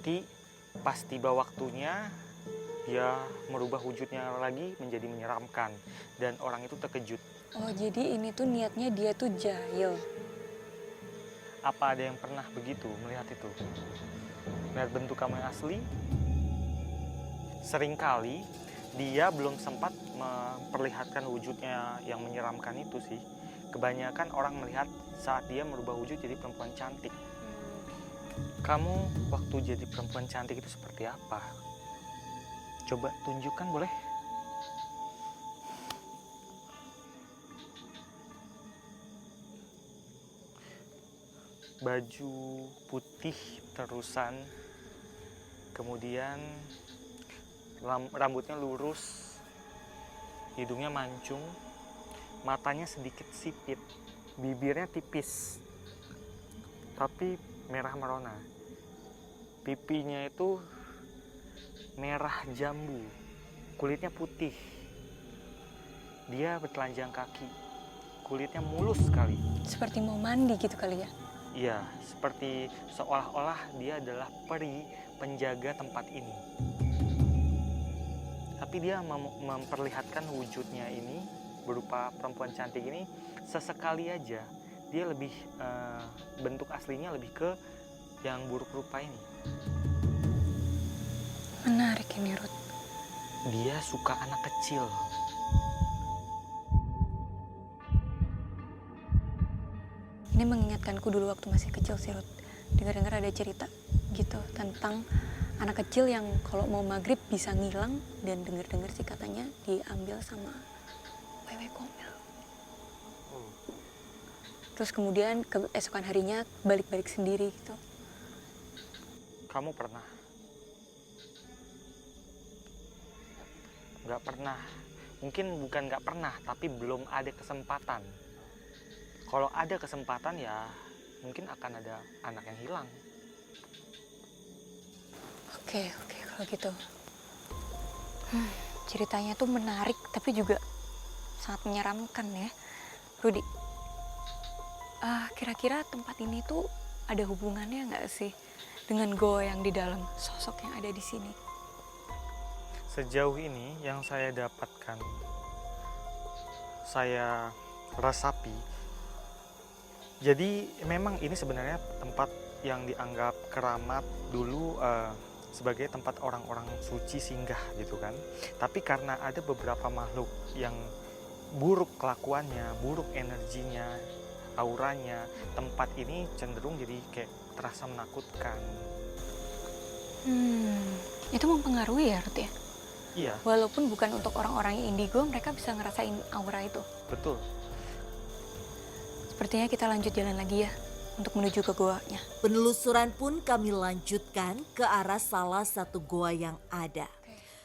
Nanti pas tiba waktunya, dia merubah wujudnya lagi menjadi menyeramkan. Dan orang itu terkejut. Oh, jadi ini tuh niatnya dia tuh jahil. Apa ada yang pernah begitu melihat itu? Melihat bentuk kamu yang asli? Seringkali dia belum sempat memperlihatkan wujudnya yang menyeramkan itu sih. Kebanyakan orang melihat saat dia merubah wujud jadi perempuan cantik. Kamu waktu jadi perempuan cantik itu seperti apa? Coba tunjukkan boleh? Baju putih terusan, kemudian rambutnya lurus, hidungnya mancung, matanya sedikit sipit, bibirnya tipis, tapi merah merona. Pipinya itu merah jambu, kulitnya putih. Dia bertelanjang kaki, kulitnya mulus sekali. Seperti mau mandi gitu kali ya? Iya, seperti seolah-olah dia adalah peri penjaga tempat ini. Tapi dia memperlihatkan wujudnya ini berupa perempuan cantik ini sesekali aja. Dia lebih bentuk aslinya lebih ke yang buruk rupa ini. Menarik ini, Ruth. Dia suka anak kecil. Ini mengingatkanku dulu waktu masih kecil sih, Ruth. Dengar-dengar ada cerita gitu tentang anak kecil yang kalau mau maghrib bisa ngilang, dan dengar-dengar sih katanya diambil sama wewe gombel. Terus kemudian keesokan harinya balik-balik sendiri gitu. Kamu pernah? Nggak pernah. Mungkin bukan nggak pernah, tapi belum ada kesempatan. Kalau ada kesempatan ya mungkin akan ada anak yang hilang. Oke, kalau gitu. Ceritanya tuh menarik tapi juga sangat menyeramkan ya, Rudy. Kira-kira tempat ini tuh ada hubungannya nggak sih dengan goa yang di dalam, sosok yang ada di sini? Sejauh ini yang saya dapatkan, saya resapi. Jadi memang ini sebenarnya tempat yang dianggap keramat dulu sebagai tempat orang-orang suci singgah gitu kan. Tapi karena ada beberapa makhluk yang buruk kelakuannya, buruk energinya, auranya, tempat ini cenderung jadi kayak terasa menakutkan. Itu mempengaruhi ya, Ruth ya? Iya. Walaupun bukan untuk orang-orang yang indigo, mereka bisa ngerasain aura itu. Betul. Sepertinya kita lanjut jalan lagi ya, untuk menuju ke goanya. Penelusuran pun kami lanjutkan ke arah salah satu goa yang ada.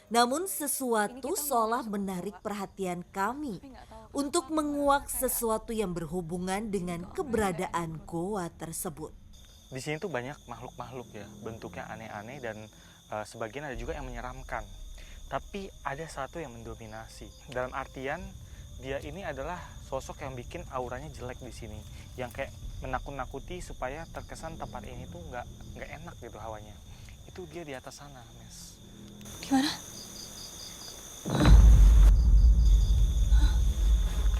Namun sesuatu seolah menarik perhatian kami untuk menguak sesuatu yang berhubungan dengan keberadaan goa tersebut. Di sini tuh banyak makhluk-makhluk ya, bentuknya aneh-aneh dan sebagian ada juga yang menyeramkan. Tapi ada satu yang mendominasi. Dalam artian dia ini adalah sosok yang bikin auranya jelek di sini, yang kayak menakut-nakuti supaya terkesan tempat ini tuh nggak enak gitu hawanya. Itu dia di atas sana, Mes. Di mana?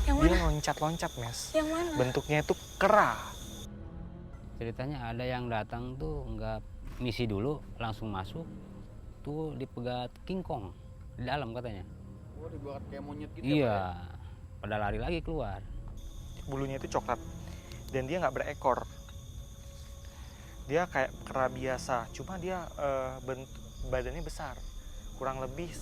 Yang mana? Dia loncat-loncat, Mes. Yang mana? Bentuknya itu kera. Ceritanya ada yang datang tuh nggak misi dulu, langsung masuk. Tuh dipegat King Kong di dalam katanya. Oh, dibuat kayak monyet gitu. Iya, pada lari lagi keluar. Bulunya itu coklat dan dia nggak berekor. Dia kayak kera biasa, cuma dia badannya besar, kurang lebih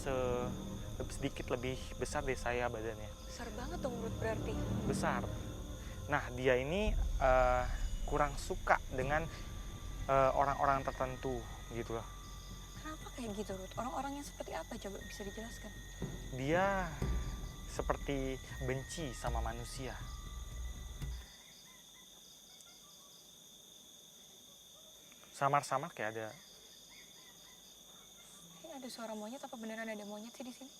sedikit lebih besar dari saya badannya. Besar banget dong, Ruth, berarti. Besar. Nah, dia ini kurang suka dengan orang-orang tertentu gitu loh. Kenapa kayak gitu, Ruth? Orang-orangnya seperti apa? Coba bisa dijelaskan. Dia seperti benci sama manusia. Samar-samar kayak ada. Ini ada suara monyet, apa beneran ada monyet sih di sini?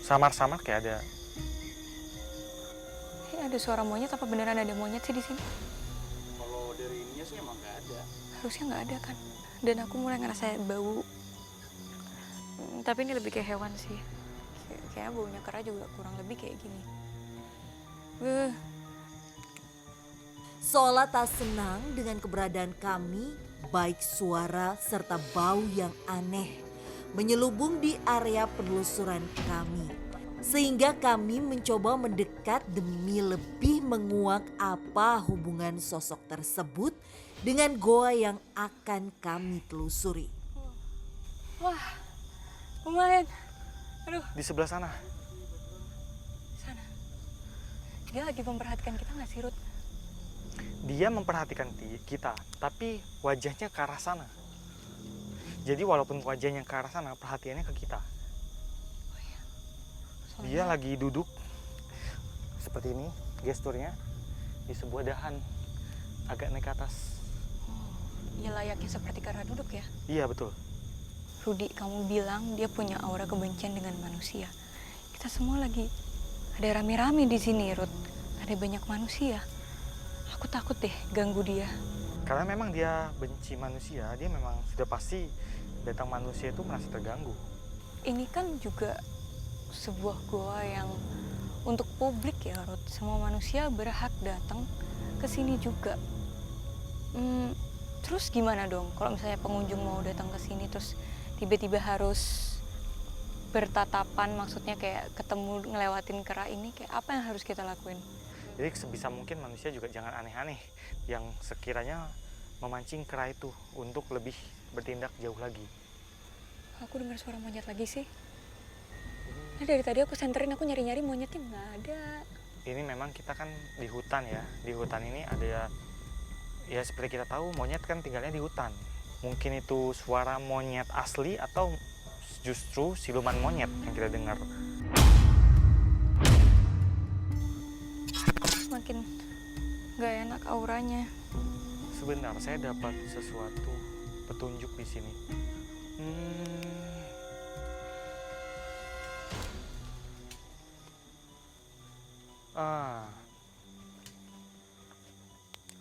Samar-samar kayak ada. ada suara monyet, apa beneran ada monyet sih di sini? Kalau dari ininya sih emang nggak ada. Harusnya nggak ada kan. Dan aku mulai ngerasa bau. Tapi ini lebih kayak hewan sih. Kayaknya baunya kera juga kurang lebih kayak gini. Seolah tak senang dengan keberadaan kami, baik suara serta bau yang aneh menyelubung di area penelusuran kami. Sehingga kami mencoba mendekat demi lebih menguak apa hubungan sosok tersebut dengan goa yang akan kami telusuri. Wah, lumayan. Aduh, Di sebelah sana. sana. Dia lagi memperhatikan kita nggak sih, Ruth? Dia memperhatikan kita, tapi wajahnya ke arah sana. Jadi walaupun wajahnya ke arah sana, perhatiannya ke kita. Dia lagi duduk seperti ini, gesturnya di sebuah dahan, agak naik ke atas. Ya layaknya seperti kera duduk ya. Iya betul. Rudi, kamu bilang dia punya aura kebencian dengan manusia. Kita semua lagi ada rame-rame di sini, Ruth. Ada banyak manusia. Aku takut deh ganggu dia. Karena memang dia benci manusia, dia memang sudah pasti datang manusia itu merasa terganggu. Ini kan juga sebuah goa yang untuk publik ya, Ruth. Semua manusia berhak datang ke sini juga. Terus gimana dong kalau misalnya pengunjung mau datang ke sini terus tiba-tiba harus bertatapan, maksudnya kayak ketemu ngelewatin kera ini, kayak apa yang harus kita lakuin? Jadi sebisa mungkin manusia juga jangan aneh-aneh yang sekiranya memancing kera itu untuk lebih bertindak jauh lagi. Aku dengar suara monyet lagi sih. Nah, dari tadi aku senterin, aku nyari-nyari monyetnya nggak ada. Ini memang kita kan di hutan ya. Di hutan ini ada, ya seperti kita tahu monyet kan tinggalnya di hutan. Mungkin itu suara monyet asli atau justru siluman monyet yang kita dengar. Makin nggak enak auranya. Sebentar, saya dapat sesuatu petunjuk di sini.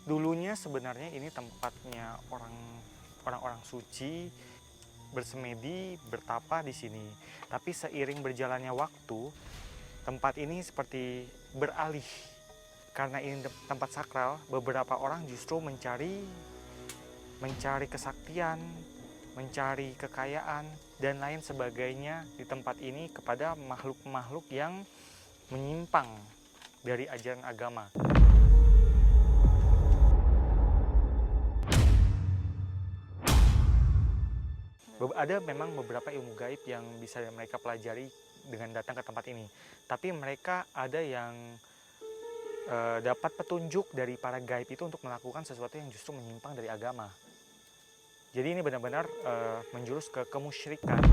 Dulunya sebenarnya ini tempatnya orang-orang suci bersemedi, bertapa di sini. Tapi seiring berjalannya waktu, tempat ini seperti beralih. Karena ini tempat sakral, beberapa orang justru mencari kesaktian, mencari kekayaan, dan lain sebagainya di tempat ini kepada makhluk-makhluk yang menyimpang dari ajaran agama. Ada memang beberapa ilmu gaib yang bisa mereka pelajari dengan datang ke tempat ini. Tapi mereka ada yang dapat petunjuk dari para gaib itu untuk melakukan sesuatu yang justru menyimpang dari agama. Jadi ini benar-benar menjurus ke kemusyrikan.